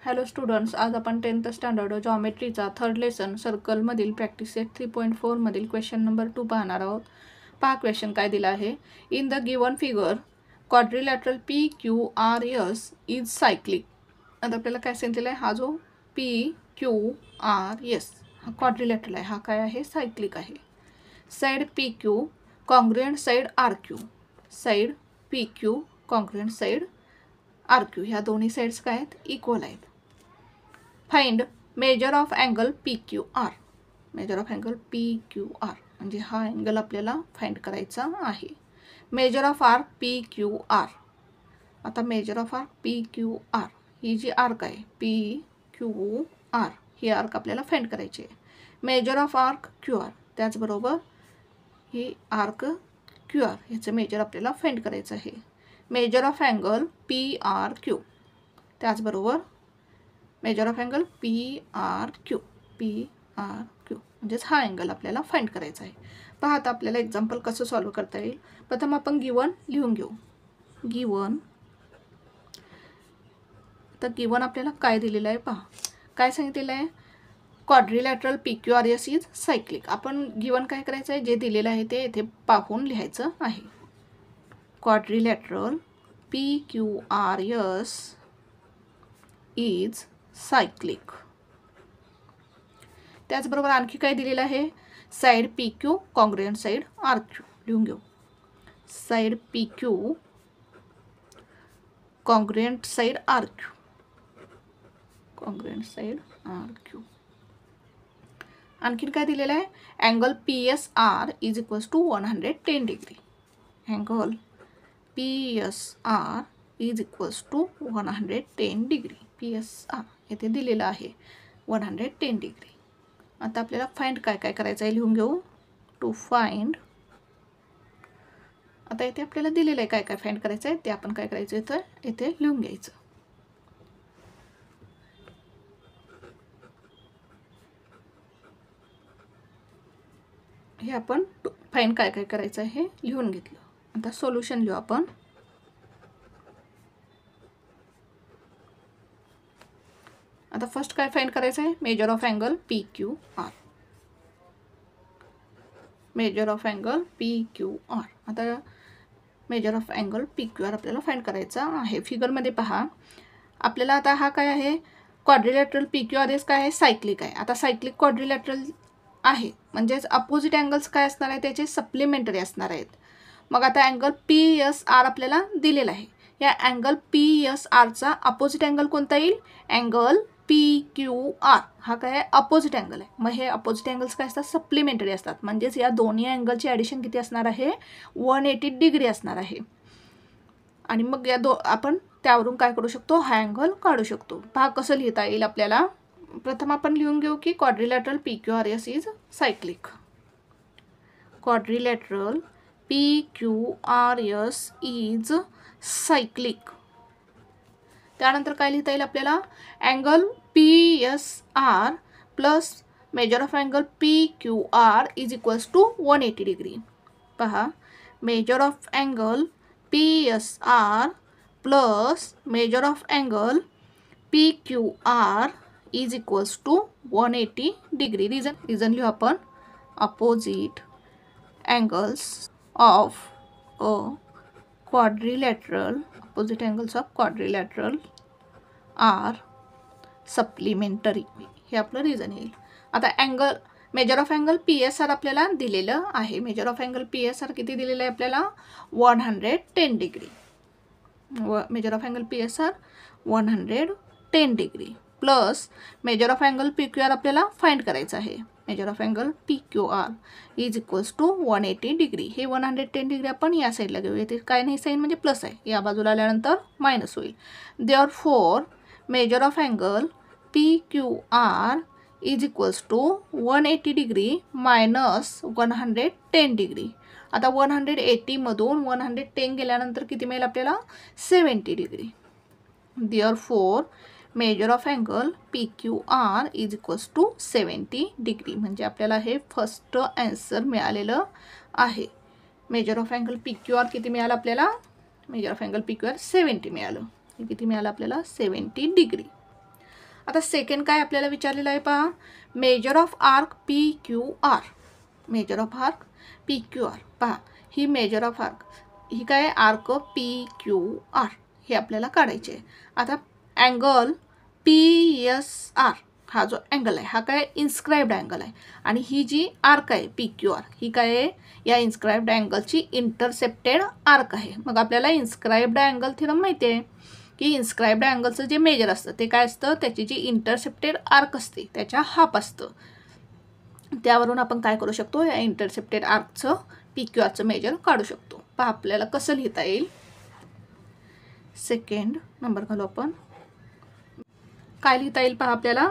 Hello students, आज आपण 10th standard जॉमेट्रीचा थर्ड लेसन सर्कलमधील प्रॅक्टिस सेट 3.4 मधील क्वेश्चन नंबर 2 पाहणार आहोत. पहा क्वेश्चन काय दिला आहे. In the given figure quadrilateral P Q R S is cyclic. आता आपल्याला काय सांगितलेलं आहे, हा जो पी क्यू आर एस हा क्वाड्रिलॅटरल आहे, हा काय आहे, सायक्लिक आहे. Side P Q congruent side R Q, side P Q congruent side R Q, ह्या दोन्ही साईड्स काय आहेत, इक्वल आहेत. Find measure of angle P Q R. Measure of angle P Q R म्हणजे हा अँगल आपल्याला find करायचा आहे. Measure of arc P Q R. आता measure of arc P Q R ही जी आर्क आहे पी क्यू आर, ही आर्क आपल्याला फाइंड करायची आहे. Measure of arc Q R, त्याचबरोबर ही आर्क क्यू आर ह्याचं मेजर आपल्याला फाइंड करायचं आहे. Measure of angle P R Q, त्याचबरोबर measure of angle P R Q, P R Q म्हणजेच हा अँगल आपल्याला फाइंड करायचा आहे. पहा आता आपल्याला एक्झाम्पल कसं सॉल्व करता येईल. प्रथम आपण गिवन लिहून घेऊ. गिवन, तर गिवन आपल्याला काय दिलेलं आहे पहा. काय सांगितलेलं आहे, quadrilateral P Q R S is cyclic. आपण गिवन काय करायचं आहे, जे दिलेलं आहे ते येथे पाहून लिहायचं आहे. Quadrilateral P Q R S is cyclic. त्याचबरोबर आणखी काय दिलेलं आहे, side P Q congruent side R Q लिहून घेऊ. Side P Q congruent side R Q, congruent side R Q. आणखीन काय दिलेलं आहे, angle P S R is equals to 110 degree. Angle P S R is equals to 110 degree. P S R येथे दिलेलं आहे 110 degree. आता आपल्याला find काय काय करायचं आहे लिहून घेऊ. टू फाइंड, आता इथे आपल्याला दिलेलं आहे काय काय फाइंड करायचं आहे ते आपण काय करायचं आहे तर इथे लिहून घ्यायचं. हे आपण फाइंड काय काय करायचं आहे हे लिहून घेतलं. आता सोल्युशन लिहू आपण. आता फर्स्ट काय फाइंड करायचं आहे, measure of angle P Q R. Measure of angle P Q R. आता measure of angle P Q R आपल्याला फाइंड करायचा आहे. फिगरमध्ये पहा आपल्याला आता हा काय आहे, quadrilateral P Q R S काय आहे, सायक्लिक आहे. आता सायक्लिक क्वाड्रिलॅटरल आहे म्हणजेच अपोजिट अँगल्स काय असणार आहे, त्याचे सप्लिमेंटरी असणार आहेत. मग आता अँगल पी एस आर आपल्याला दिलेला आहे. या अँगल पी एस आरचा अपोजिट अँगल कोणता येईल, अँगल पी क्यू आर हा काय आहे, अपोजिट अँगल आहे. मग हे अपोजिट अँगल्स काय असतात, सप्लिमेंटरी असतात. म्हणजेच या दोन्ही अँगलची ॲडिशन किती असणार आहे, 180 डिग्री असणार आहे. आणि मग या आपण त्यावरून काय करू शकतो, हा अँगल काढू शकतो. पहा कसं लिहिता येईल आपल्याला. प्रथम आपण लिहून घेऊ की quadrilateral P Q R S is cyclic. Quadrilateral P Q R S is cyclic. त्यानंतर काय लिहिता येईल आपल्याला, angle P S R plus measure of angle P Q R is equals to 180 degree. पहा measure of angle P S R plus measure of angle P Q R is equals to 180 degree. Reason लिहू आपण, opposite angles of a quadrilateral, opposite angles of quadrilateral R supplementary. हे आपलं reason येईल. आता angle measure of angle P S R आपल्याला दिलेलं आहे. Measure of angle P S R किती दिलेलं आहे आपल्याला, 110 degree. Measure of angle P S R 110 degree plus measure of angle P Q R आपल्याला फाइंड करायचं आहे. Measure of angle P Q R is equals to 180 degree. हे 110 degree आपण या साईडला घेऊ. येथे काय नाही, साईन म्हणजे प्लस आहे, या बाजूला आल्यानंतर मायनस होईल. Therefore measure of angle P Q R is equals to 180 degree minus 110 degree. आता 180 मधून 110 गेल्यानंतर किती मिळेल आपल्याला, 70 degree. Therefore measure of angle P Q R is equals to 70 degree. म्हणजे आपल्याला हे फर्स्ट आन्सर मिळालेलं आहे. Measure of angle P Q R किती मिळालं आपल्याला, measure of angle P Q R 70 मिळालं. हे किती मिळालं आपल्याला, 70 डिग्री. आता सेकंड काय आपल्याला विचारलेलं आहे पहा, measure of arc P Q R. Measure of arc P Q R पहा, ही मेजर ऑफ आर्क ही काय आर्क पी क्यू आर हे आपल्याला काढायचे आहे. आता अँगल पी एस आर हा जो अँगल आहे हा काय इन्स्क्राइब्ड अँगल आहे आणि ही जी आर्क आहे पी क्यू आर ही काय आहे या इन्स्क्राइब्ड अँगलची इंटरसेप्टेड आर्क आहे. मग आपल्याला इन्स्क्राइब्ड अँगल थिरम माहिती आहे की इन्स्क्राइब्ड अँगलचं जे मेजर असतं ते काय असतं, त्याची जी इंटरसेप्टेड आर्क असते त्याच्या हाफ असतं. त्यावरून आपण काय करू शकतो, या इंटरसेप्टेड आर्कचं पी क्यू आरचं मेजर काढू शकतो. पहा आपल्याला कसं लिहिता येईल. सेकंड नंबर घालू आपण. काय लिहिता येईल पहा आपल्याला,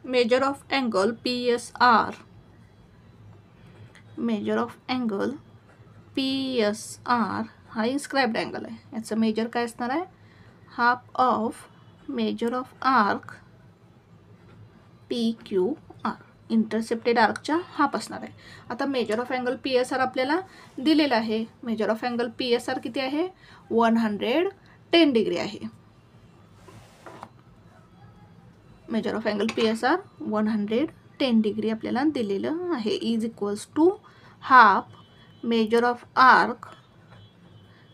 measure of angle P S R. Measure of angle P S R हा इन्स्क्राइब्ड अँगल आहे. याचं मेजर काय असणार आहे, half of measure of arc P Q R. Intercepted आर्कच्या हाफ असणार आहे. आता measure of angle P S R आपल्याला दिलेला आहे. Measure of angle P S R किती आहे, 110 डिग्री आहे. Measure of angle P S R 110 degree आपल्याला दिलेलं आहे. Is equals to half measure of arc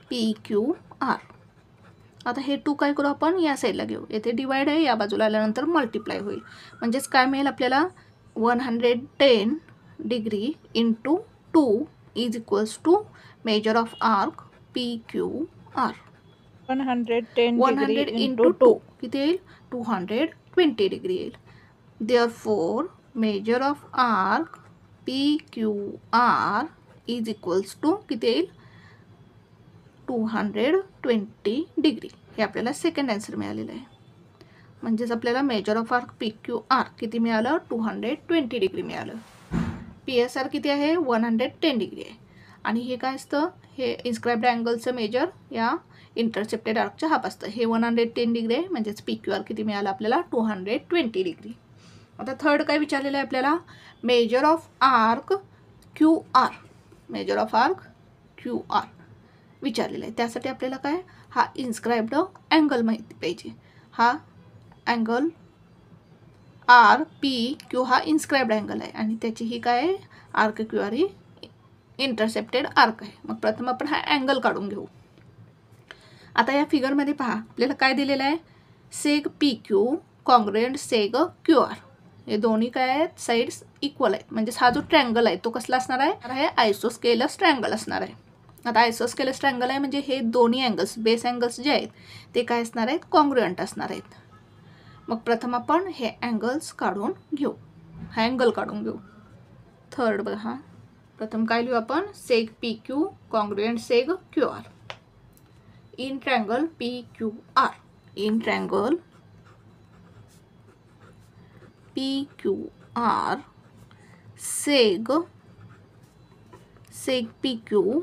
P Q R. आता हे 2 काय करू आपण या साईडला घेऊ, येथे डिवाइड आहे, या बाजूला आल्यानंतर मल्टिप्लाय होईल. म्हणजेच काय मिळेल आपल्याला, 110 degree into 2 is equals to measure of arc P Q R. 100 into 2 किती येईल, 220 डिग्री येईल. Therefore measure of arc P Q R is equals to किती येईल, 220 डिग्री. हे आपल्याला सेकंड आन्सर मिळालेलं आहे. म्हणजेच आपल्याला measure of arc P Q R किती मिळालं, 220 डिग्री मिळालं. पी एस आर किती आहे, 110 डिग्री आहे. आणि हे काय असतं, हे इन्स्क्राइब्ड अँगलचं मेजर या इंटरसेप्टेड आर्कच्या हाफ असतं. हे 110 डिग्री आहे, म्हणजेच पी क्यू आर किती मिळालं आपल्याला, 220 डिग्री. आता थर्ड काय विचारलेलं आहे आपल्याला, measure of arc Q R. Measure of arc Q R विचारलेलं आहे. त्यासाठी आपल्याला काय, हा इन्स्क्राइब्ड अँगल माहिती पाहिजे. हा अँगल आर पी क्यू हा इन्स्क्राइब्ड अँगल आहे आणि त्याची ही काय आहे, आर्क क्यू आर ही इंटरसेप्टेड आर्क आहे. मग प्रथम आपण हा अँगल काढून घेऊ. आता या फिगरमध्ये पहा आपल्याला काय दिलेलं आहे, seg P Q congruent seg Q R. हे दोन्ही काय आहेत, साईड्स इक्वल आहेत. म्हणजेच हा जो ट्रँगल आहे तो कसला असणार आहे, आयसोस्केलस ट्रँगल असणार आहे. आता आयसोस्केलस ट्रँगल आहे म्हणजे हे दोन्ही अँगल्स, बेस अँगल्स जे आहेत ते काय असणार आहेत, कॉन्ग्रुएंट असणार आहेत. मग प्रथम आपण हे अँगल्स काढून घेऊ, हा अँगल काढून घेऊ. थर्ड बघा, प्रथम काय लिहू आपण, seg P Q congruent seg Q R. In triangle P Q R, in triangle P Q R seg P Q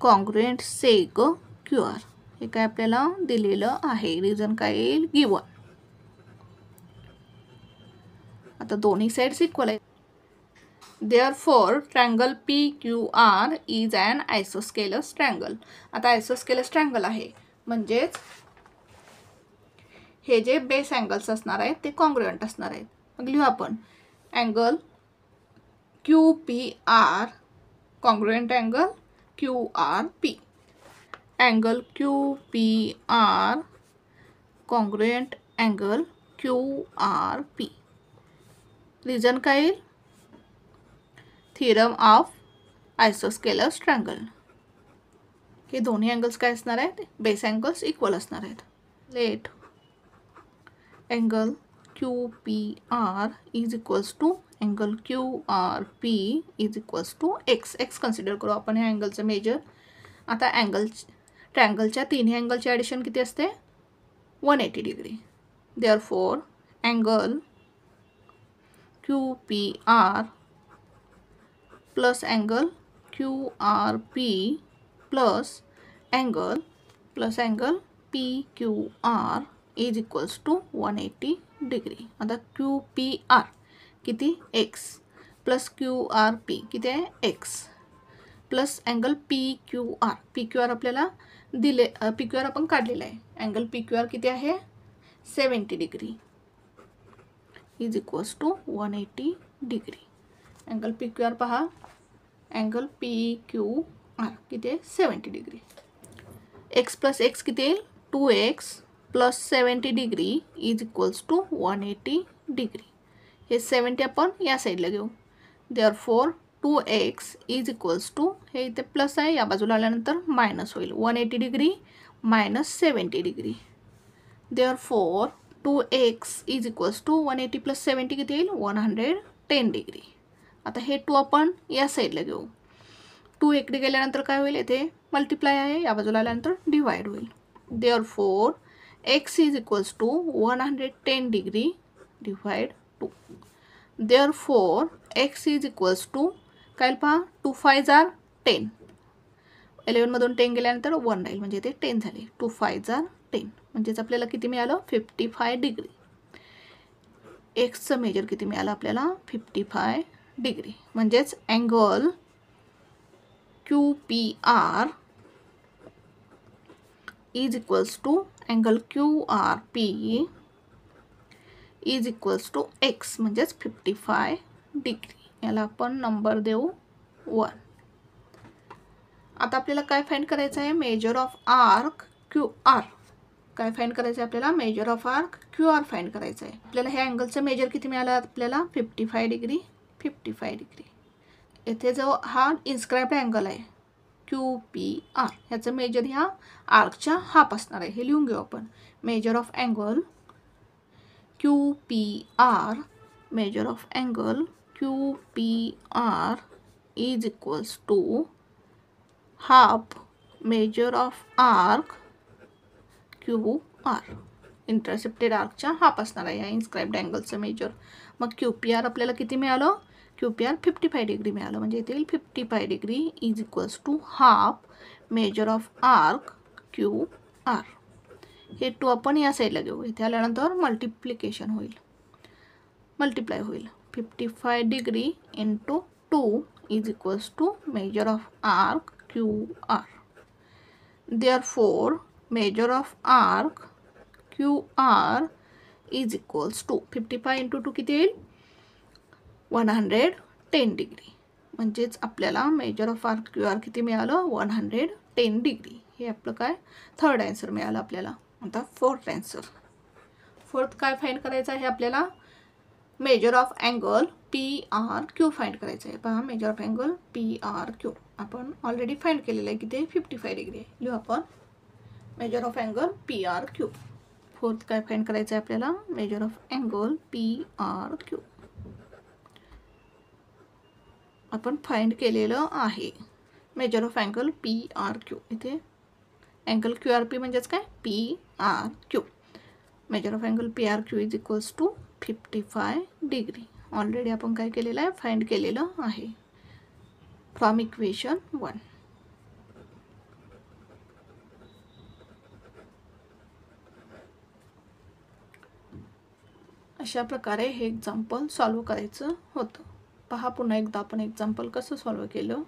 congruent seg Q R. हे काय आपल्याला दिलेलं आहे. रिझन काय येईल, गिवन. आता दोन्ही साइड्स इक्वल आहेत. Therefore triangle P Q R is an isosceles triangle. आता आयसोस्केलस ट्रँगल आहे म्हणजेच हे जे बेस अँगल्स असणार आहेत ते कॉन्ग्रुएंट असणार आहेत. मग लिहू आपण angle Q P R congruent angle Q R P. Angle Q P R congruent angle Q R P. Reason काय येईल, थिरम ऑफ आयसोस्केलस ट्रँगल. हे दोन्ही अँगल्स काय असणार आहेत, बेस अँगल्स इक्वल असणार आहेत. Let angle Q P R is equals to angle Q R P is equals to x. X consider करू आपण ह्या अँगलचं मेजर. आता ट्रँगलच्या तिन्ही अँगलचे ॲडिशन किती असते, 180 degree. Therefore angle Q P R plus angle Q R P plus angle P Q R is equals to 180 degree. आता Q P R किती, X plus Q R P किती आहे, X plus angle P Q R. P Q R आपल्याला दिले, P Q R आपण काढलेला आहे. Angle P Q R किती आहे, 70 degree. Is equals to 180 degree. Angle P Q R पहा, अँगल पी क्यू आर किती आहे 70 डिग्री. एक्स प्लस एक्स किती येईल 2x plus 70 degree is equals to 180 degree. हे 70 आपण या साईडला घेऊ. Therefore 2x is equals to, हे इथे प्लस आहे या बाजूला आल्यानंतर मायनस होईल, 180 degree minus 70 degree. Therefore 2x is equals to 180 plus 70 किती येईल 110 डिग्री. आता हे 2 आपण या साईडला घेऊ. 2 इकडे गेल्यानंतर काय होईल, येथे मल्टिप्लाय आहे, या बाजूला आल्यानंतर डिवाइड होईल. Therefore x is equals to 110 degree divide 2. Therefore x is equals to काय पहा 2 5 जार 10, 11 मधून 10 गेल्यानंतर 1 राहील म्हणजे ते 10 झाले. 2 5 जार 10 म्हणजेच आपल्याला किती मिळालं 55 डिग्री. एक्सचं मेजर किती मिळालं आपल्याला 55 डिग्री. म्हणजेच angle QPR is equals to angle QRP is equals to X म्हणजेच 55 डिग्री. याला आपण नंबर देऊ 1. आता आपल्याला काय फाइंड करायचं आहे, मेजर ऑफ आर्क QR. काय फाइंड करायचं आहे आपल्याला, measure of arc QR find करायचं आहे. आपल्याला हे अँगलचं मेजर किती मिळालं आपल्याला 55 डिग्री. 55 डिग्री. येथे जो हा इन्स्क्राइब्ड अँगल आहे QPR, ह्याचं मेजर ह्या आर्कच्या हाफ असणार आहे. हे लिहून घेऊ आपण. Measure of angle QPR, measure of angle QPR is equals to half measure of arc QR. Intercepted आर्कच्या हाफ असणार आहे या इन्स्क्राइब्ड अँगलचं मेजर. मग QPR आपल्याला किती मिळालं, QPR 55 डिग्री मिळालं. म्हणजे इथे येईल 55 degree is equals to half measure of arc QR. हे 2 आपण या साईडला घेऊ. इथे आल्यानंतर मल्टिप्लिकेशन होईल, मल्टिप्लाय होईल. 55 degree into 2 is equals to measure of arc QR. Therefore measure of arc QR is equals to 55 into 2 किती येईल 110 डिग्री. म्हणजेच आपल्याला मेजर ऑफ आर्क QR किती मिळालं 110 डिग्री. हे आपलं काय थर्ड आन्सर मिळालं आपल्याला. आता फोर्थ आन्सर. फोर्थ काय फाइंड करायचं आहे आपल्याला, measure of angle PRQ find करायचं आहे. पहा मेजर ऑफ अँगल PRQ आपण ऑलरेडी फाइंड केलेलं आहे की ते 55 डिग्री आहे. लिहू आपण measure of angle PRQ. Fourth काय फाइंड करायचं आहे आपल्याला, मेजर ऑफ अँगल PRQ आपण फाइंड केलेलं आहे. Measure of angle PRQ. इथे अँगल QRP म्हणजेच काय PRQ. Major of angle PRQ is equals to 55 degree. Already आपण काय केलेलं आहे फाइंड केलेलं आहे फ्रॉम इक्वेशन 1. अशा प्रकारे हे एक्झाम्पल सॉल्व करायचं होतं. पहा पुन्हा एकदा आपण एक्झाम्पल कसं सॉल्व केलं.